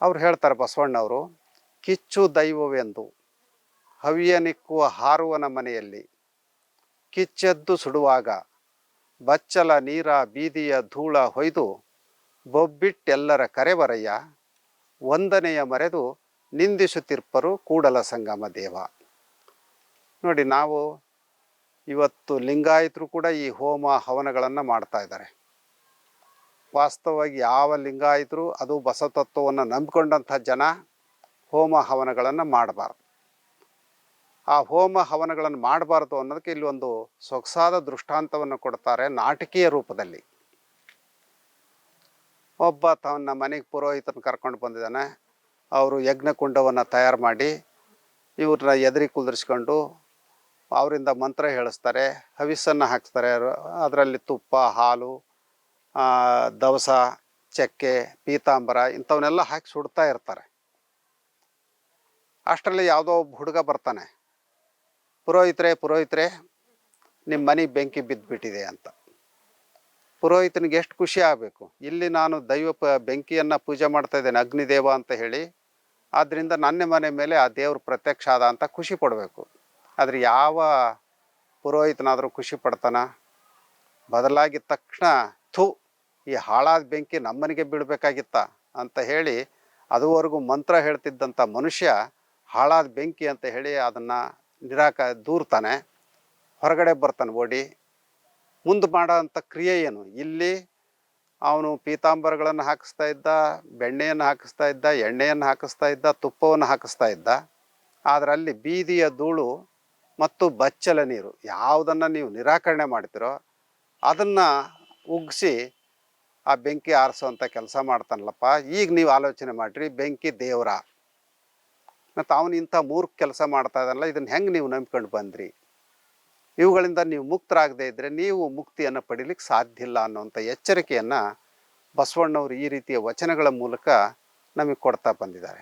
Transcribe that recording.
ಅವ್ರು ಹೇಳ್ತಾರೆ ಬಸವಣ್ಣವರು, ಕಿಚ್ಚು ದೈವವೆಂದು ಹವಿಯನಿಕ್ಕುವ ಹಾರುವನ ಮನೆಯಲ್ಲಿ ಕಿಚ್ಚೆದ್ದು ಸುಡುವಾಗ ಬಚ್ಚಲ ನೀರ ಬೀದಿಯ ಧೂಳ ಹೊಯ್ದು ಬೊಬ್ಬಿಟ್ಟೆಲ್ಲರ ಕರೆಬರಯ್ಯ ವಂದನೆಯ ಮರೆದು ನಿಂದಿಸುತ್ತಿರ್ಪರು ಕೂಡಲ ಸಂಗಮ ದೇವ. ನೋಡಿ, ನಾವು ಇವತ್ತು ಲಿಂಗಾಯತರು ಕೂಡ ಈ ಹೋಮ ಹವನಗಳನ್ನು ಮಾಡ್ತಾ ಇದ್ದಾರೆ. ವಾಸ್ತವವಾಗಿ ಯಾವ ಲಿಂಗಾಯತರು ಅದು ಬಸವತತ್ವವನ್ನು ನಂಬಿಕೊಂಡಂಥ ಜನ ಹೋಮ ಹವನಗಳನ್ನು ಮಾಡಬಾರ್ದು. ಆ ಹೋಮ ಹವನಗಳನ್ನು ಮಾಡಬಾರ್ದು ಅನ್ನೋದಕ್ಕೆ ಇಲ್ಲಿ ಒಂದು ಸೊಗಸಾದ ದೃಷ್ಟಾಂತವನ್ನು ಕೊಡ್ತಾರೆ ನಾಟಕೀಯ ರೂಪದಲ್ಲಿ. ಒಬ್ಬ ತನ್ನ ಮನೆಗೆ ಪುರೋಹಿತನ ಕರ್ಕೊಂಡು ಬಂದಿದ್ದಾನೆ. ಅವರು ಯಜ್ಞಕುಂಡವನ್ನು ತಯಾರು ಮಾಡಿ ಇವ್ರನ್ನ ಎದುರಿಗೆ ಕುಳ್ಳಿರಿಸ್ಕೊಂಡು ಅವರಿಂದ ಮಂತ್ರ ಹೇಳಿಸ್ತಾರೆ, ಹವಿಸ್ಸನ್ನು ಹಾಕ್ತಾರೆ. ಅದರಲ್ಲಿ ತುಪ್ಪ, ಹಾಲು, ದವಸ, ಚಕ್ಕೆ, ಪೀತಾಂಬರ ಇಂಥವನ್ನೆಲ್ಲ ಹಾಕಿ ಸುಡ್ತಾ ಇರ್ತಾರೆ. ಅಷ್ಟರಲ್ಲಿ ಯಾವುದೋ ಒಬ್ಬ ಹುಡುಗ ಬರ್ತಾನೆ, ಪುರೋಹಿತರೆ ನಿಮ್ಮ ಮನೆಗೆ ಬೆಂಕಿ ಬಿದ್ದುಬಿಟ್ಟಿದೆ ಅಂತ. ಪುರೋಹಿತನಿಗೆ ಎಷ್ಟು ಖುಷಿ ಆಗಬೇಕು, ಇಲ್ಲಿ ನಾನು ಬೆಂಕಿಯನ್ನು ಪೂಜೆ ಮಾಡ್ತಾ ಇದ್ದೇನೆ, ಅಗ್ನಿದೇವ ಅಂತ ಹೇಳಿ, ಆದ್ದರಿಂದ ನನ್ನ ಮನೆ ಮೇಲೆ ಆ ದೇವ್ರು ಪ್ರತ್ಯಕ್ಷ ಆದ ಅಂತ ಖುಷಿ ಪಡಬೇಕು. ಆದರೆ ಯಾವ ಪುರೋಹಿತನಾದರೂ ಖುಷಿ ಪಡ್ತಾನ? ಬದಲಾಗಿದ ತಕ್ಷಣ ಈ ಹಾಳಾದ ಬೆಂಕಿ ನಮ್ಮನೆಗೆ ಬೀಳಬೇಕಾಗಿತ್ತ ಅಂತ ಹೇಳಿ ಅದುವರೆಗೂ ಮಂತ್ರ ಹೇಳ್ತಿದ್ದಂಥ ಮನುಷ್ಯ ಹಾಳಾದ ಬೆಂಕಿ ಅಂತ ಹೇಳಿ ಅದನ್ನು ದೂರ್ತಾನೆ, ಹೊರಗಡೆ ಬರ್ತಾನೆ ಓಡಿ. ಮುಂದೆ ಮಾಡೋ ಅಂಥ ಕ್ರಿಯೆ ಏನು? ಇಲ್ಲಿ ಅವನು ಪೀತಾಂಬರಗಳನ್ನು ಹಾಕಿಸ್ತಾ ಇದ್ದ, ಬೆಣ್ಣೆಯನ್ನು ಹಾಕಿಸ್ತಾ ಇದ್ದ, ಎಣ್ಣೆಯನ್ನು ಹಾಕಿಸ್ತಾ ಇದ್ದ, ತುಪ್ಪವನ್ನು ಹಾಕಿಸ್ತಾ ಇದ್ದ. ಆದರೆ ಅಲ್ಲಿ ಬೀದಿಯ ಧೂಳು ಮತ್ತು ಬಚ್ಚಲ ನೀರು ಯಾವುದನ್ನು ನೀವು ನಿರಾಕರಣೆ ಮಾಡ್ತೀರೋ ಅದನ್ನು ಉಗ್ಗಿಸಿ ಆ ಬೆಂಕಿ ಆರಿಸೋವಂಥ ಕೆಲಸ ಮಾಡ್ತಾನಲ್ಲಪ್ಪ. ಈಗ ನೀವು ಆಲೋಚನೆ ಮಾಡಿರಿ, ಬೆಂಕಿ ದೇವರ ಮತ್ತು ಅವನು ಇಂಥ ಮೂರ್ಖ ಕೆಲಸ ಮಾಡ್ತಾ ಇದ್ದಾನಲ್ಲ, ಇದನ್ನು ಹೆಂಗೆ ನೀವು ನಂಬ್ಕೊಂಡು ಬಂದ್ರಿ? ಇವುಗಳಿಂದ ನೀವು ಮುಕ್ತರಾಗದೇ ಇದ್ದರೆ ನೀವು ಮುಕ್ತಿಯನ್ನು ಪಡೀಲಿಕ್ಕೆ ಸಾಧ್ಯ ಇಲ್ಲ ಅನ್ನೋವಂಥ ಎಚ್ಚರಿಕೆಯನ್ನು ಬಸವಣ್ಣವರು ಈ ರೀತಿಯ ವಚನಗಳ ಮೂಲಕ ನಮಗೆ ಕೊಡ್ತಾ ಬಂದಿದ್ದಾರೆ.